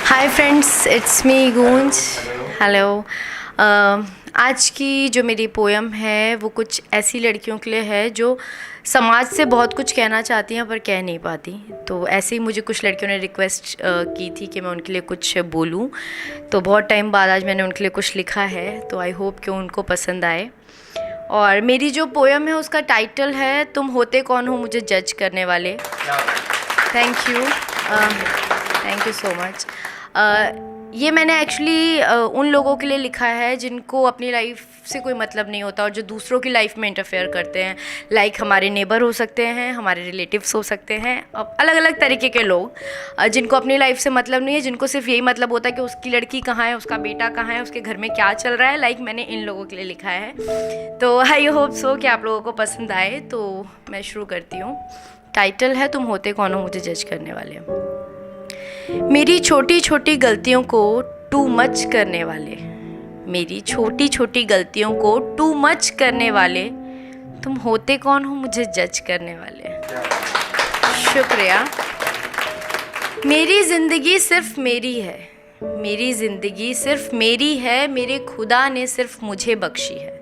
Hi friends, it's me गूंज। Hello. आज की जो मेरी पोयम है वो कुछ ऐसी लड़कियों के लिए है जो समाज से बहुत कुछ कहना चाहती हैं पर कह नहीं पाती। तो ऐसे ही मुझे कुछ लड़कियों ने रिक्वेस्ट की थी कि मैं उनके लिए कुछ बोलूं, तो बहुत टाइम बाद आज मैंने उनके लिए कुछ लिखा है। तो आई होप कि उनको पसंद आए। और मेरी जो पोयम है उसका टाइटल है तुम होते कौन हो मुझे जज करने वाले। Thank you so much. ये मैंने एक्चुअली उन लोगों के लिए लिखा है जिनको अपनी लाइफ से कोई मतलब नहीं होता और जो दूसरों की लाइफ में इंटरफेयर करते हैं। लाइक हमारे नेबर हो सकते हैं, हमारे रिलेटिव्स हो सकते हैं, अलग अलग तरीके के लोग जिनको अपनी लाइफ से मतलब नहीं है, जिनको सिर्फ यही मतलब होता है कि उसकी लड़की कहाँ है, उसका बेटा कहाँ है, उसके घर में क्या चल रहा है। लाइक मैंने इन लोगों के लिए लिखा है। तो आई होप सो कि आप लोगों को पसंद आए। तो मैं शुरू करती हूँ। टाइटल है तुम होते कौन हो मुझे जज करने वाले। मेरी छोटी छोटी गलतियों को टू मच करने वाले, मेरी छोटी छोटी गलतियों को टू मच करने वाले, तुम होते कौन हो मुझे जज करने वाले। शुक्रिया। मेरी ज़िंदगी सिर्फ मेरी है, मेरी ज़िंदगी सिर्फ मेरी है, मेरे खुदा ने सिर्फ मुझे बख्शी है।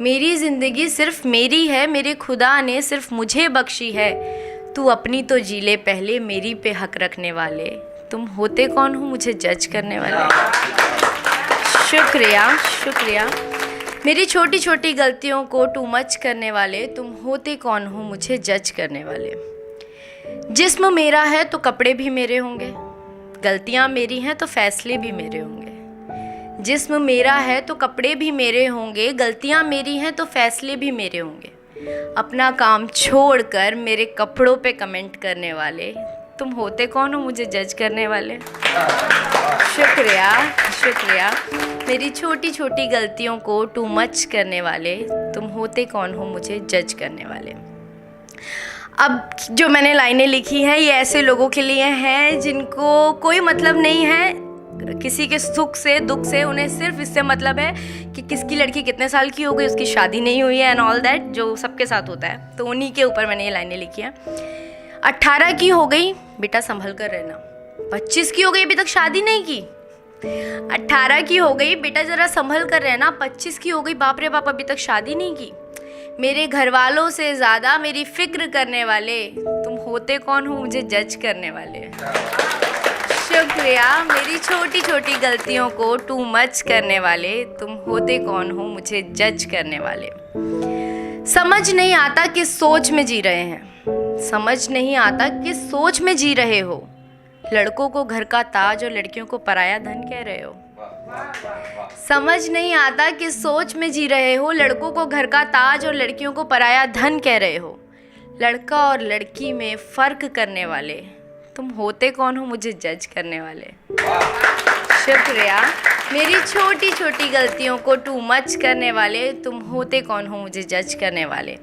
मेरी ज़िंदगी सिर्फ मेरी है, मेरे खुदा ने सिर्फ मुझे बख्शी है। तू अपनी तो जी ले पहले, मेरी पे हक रखने वाले, तुम होते कौन हो मुझे जज करने वाले। शुक्रिया शुक्रिया। मेरी छोटी छोटी गलतियों को टू मच करने वाले, तुम होते कौन हो मुझे जज करने वाले। जिस्म मेरा है तो कपड़े भी मेरे होंगे, गलतियाँ मेरी हैं तो फैसले भी मेरे होंगे। जिस्म मेरा है तो कपड़े भी मेरे होंगे, गलतियाँ मेरी हैं तो फैसले भी मेरे होंगे। अपना काम छोड़कर मेरे कपड़ों पे कमेंट करने वाले, तुम होते कौन हो मुझे जज करने वाले। शुक्रिया शुक्रिया। मेरी छोटी छोटी गलतियों को टू मच करने वाले, तुम होते कौन हो मुझे जज करने वाले। अब जो मैंने लाइनें लिखी हैं ये ऐसे लोगों के लिए हैं जिनको कोई मतलब नहीं है किसी के सुख से दुख से। उन्हें सिर्फ इससे मतलब है कि किसकी लड़की कितने साल की हो गई, उसकी शादी नहीं हुई है एंड ऑल दैट, जो सबके साथ होता है। तो उन्हीं के ऊपर मैंने ये लाइनें लिखी हैं। 18 की हो गई बेटा संभल कर रहना, 25 की हो गई अभी तक शादी नहीं की। 18 की हो गई बेटा जरा संभल कर रहना, 25 की हो गई बाप रे बाप अभी तक शादी नहीं की। मेरे घर वालों से ज़्यादा मेरी फिक्र करने वाले, तुम होते कौन हो मुझे जज करने वाले। शुक्रिया। मेरी छोटी छोटी गलतियों को टू मच करने वाले, तुम होते कौन हो मुझे जज करने वाले। समझ नहीं आता किस सोच में जी रहे हैं, समझ नहीं आता किस सोच में जी रहे हो। लड़कों को घर का ताज और लड़कियों को पराया धन कह रहे हो। समझ नहीं आता किस सोच में जी रहे हो। लड़कों को घर का ताज और लड़कियों को पराया धन कह रहे हो। लड़का और लड़की में फ़र्क करने वाले, तुम होते कौन हो मुझे जज करने वाले। शुक्रिया। मेरी छोटी छोटी गलतियों को टू मच करने वाले, तुम होते कौन हो मुझे जज करने वाले।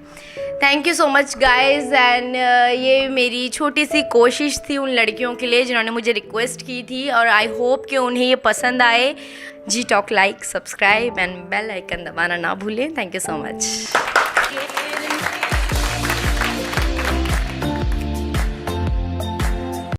Thank you so much guys. And ये मेरी छोटी सी कोशिश थी उन लड़कियों के लिए जिन्होंने मुझे रिक्वेस्ट की थी और आई होप कि उन्हें ये पसंद आए। जी टॉक like, subscribe and bell icon दबाना ना भूलें। Thank you so much.